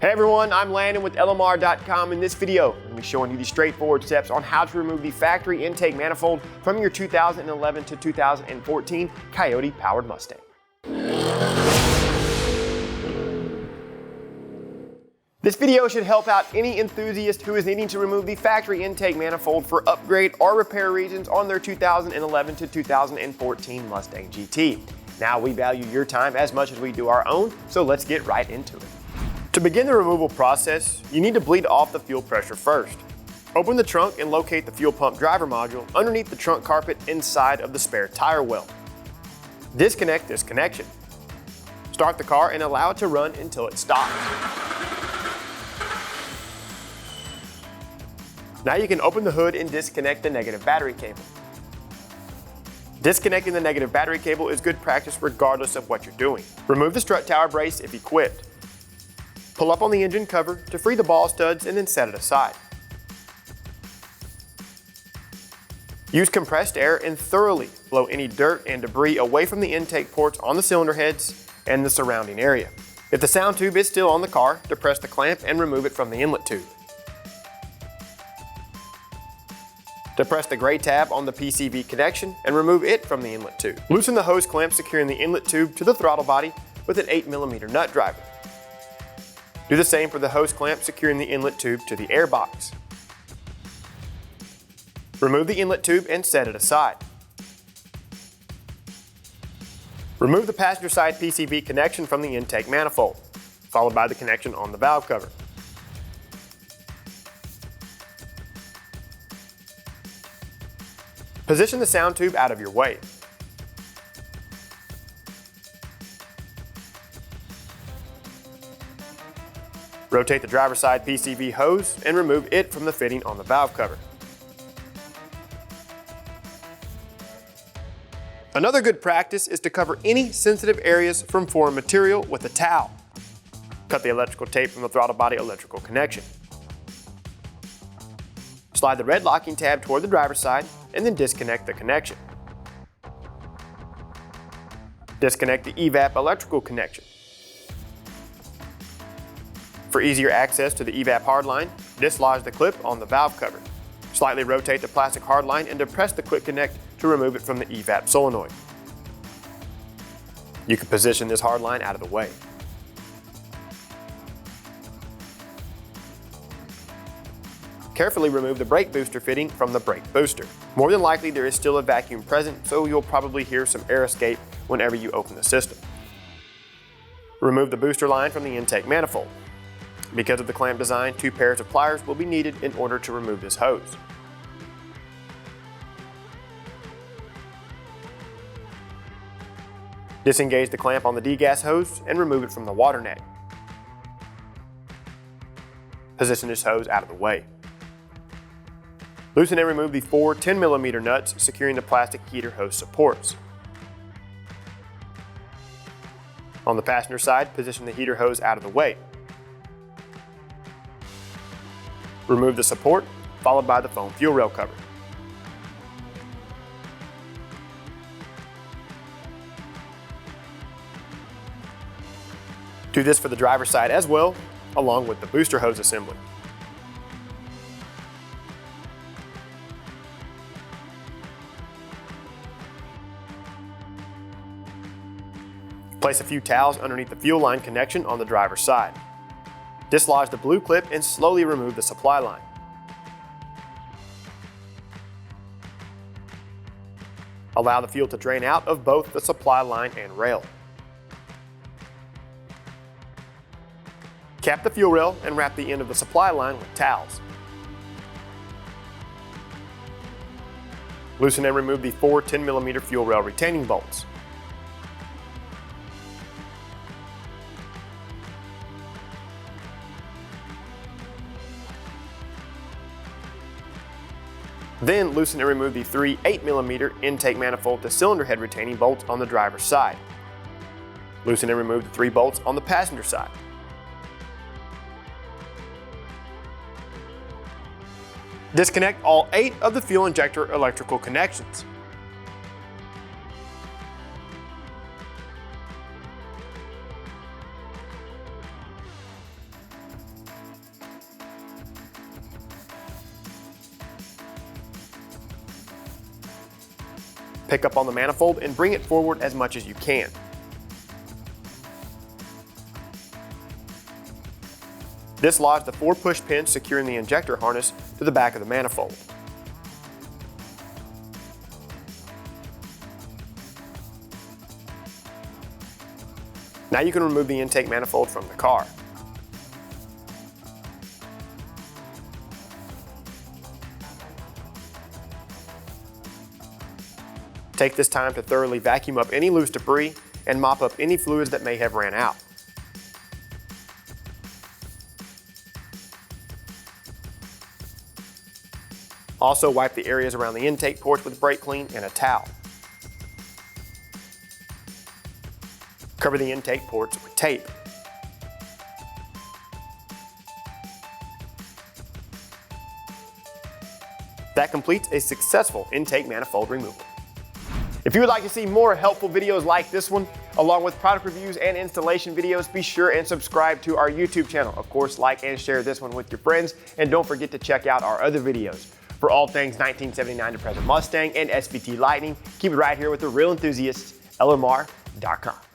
Hey everyone, I'm Landan with LMR.com. In this video, I'm going to be showing you the straightforward steps on how to remove the factory intake manifold from your 2011 to 2014 Coyote powered Mustang. This video should help out any enthusiast who is needing to remove the factory intake manifold for upgrade or repair reasons on their 2011 to 2014 Mustang GT. Now, we value your time as much as we do our own, so let's get right into it. To begin the removal process, you need to bleed off the fuel pressure first. Open the trunk and locate the fuel pump driver module underneath the trunk carpet inside of the spare tire well. Disconnect this connection. Start the car and allow it to run until it stops. Now you can open the hood and disconnect the negative battery cable. Disconnecting the negative battery cable is good practice regardless of what you're doing. Remove the strut tower brace if equipped. Pull up on the engine cover to free the ball studs and then set it aside. Use compressed air and thoroughly blow any dirt and debris away from the intake ports on the cylinder heads and the surrounding area. If the sound tube is still on the car, depress the clamp and remove it from the inlet tube. Depress the gray tab on the PCV connection and remove it from the inlet tube. Loosen the hose clamp securing the inlet tube to the throttle body with an 8mm nut driver. Do the same for the hose clamp securing the inlet tube to the airbox. Remove the inlet tube and set it aside. Remove the passenger side PCV connection from the intake manifold, followed by the connection on the valve cover. Position the sound tube out of your way. Rotate the driver's side PCV hose and remove it from the fitting on the valve cover. Another good practice is to cover any sensitive areas from foreign material with a towel. Cut the electrical tape from the throttle body electrical connection. Slide the red locking tab toward the driver's side and then disconnect the connection. Disconnect the evap electrical connection. For easier access to the evap hardline, dislodge the clip on the valve cover. Slightly rotate the plastic hardline and depress the quick connect to remove it from the evap solenoid. You can position this hardline out of the way. Carefully remove the brake booster fitting from the brake booster. More than likely there is still a vacuum present, so you'll probably hear some air escape whenever you open the system. Remove the booster line from the intake manifold. Because of the clamp design, 2 pairs of pliers will be needed in order to remove this hose. Disengage the clamp on the degas hose and remove it from the water neck. Position this hose out of the way. Loosen and remove the 4 10mm nuts securing the plastic heater hose supports. On the passenger side, position the heater hose out of the way. Remove the support, followed by the foam fuel rail cover. Do this for the driver's side as well, along with the booster hose assembly. Place a few towels underneath the fuel line connection on the driver's side. Dislodge the blue clip and slowly remove the supply line. Allow the fuel to drain out of both the supply line and rail. Cap the fuel rail and wrap the end of the supply line with towels. Loosen and remove the 4 10mm fuel rail retaining bolts. Then loosen and remove the 3 8mm intake manifold to cylinder head retaining bolts on the driver's side. Loosen and remove the 3 bolts on the passenger side. Disconnect all 8 of the fuel injector electrical connections. Pick up on the manifold and bring it forward as much as you can. Dislodge the 4 push pins securing the injector harness to the back of the manifold. Now you can remove the intake manifold from the car. Take this time to thoroughly vacuum up any loose debris and mop up any fluids that may have ran out. Also wipe the areas around the intake ports with brake clean and a towel. Cover the intake ports with tape. That completes a successful intake manifold removal. If you would like to see more helpful videos like this one, along with product reviews and installation videos, be sure and subscribe to our YouTube channel. Of course, like and share this one with your friends, and don't forget to check out our other videos. For all things 1979 to present Mustang and SVT Lightning, keep it right here with the real enthusiasts, LMR.com.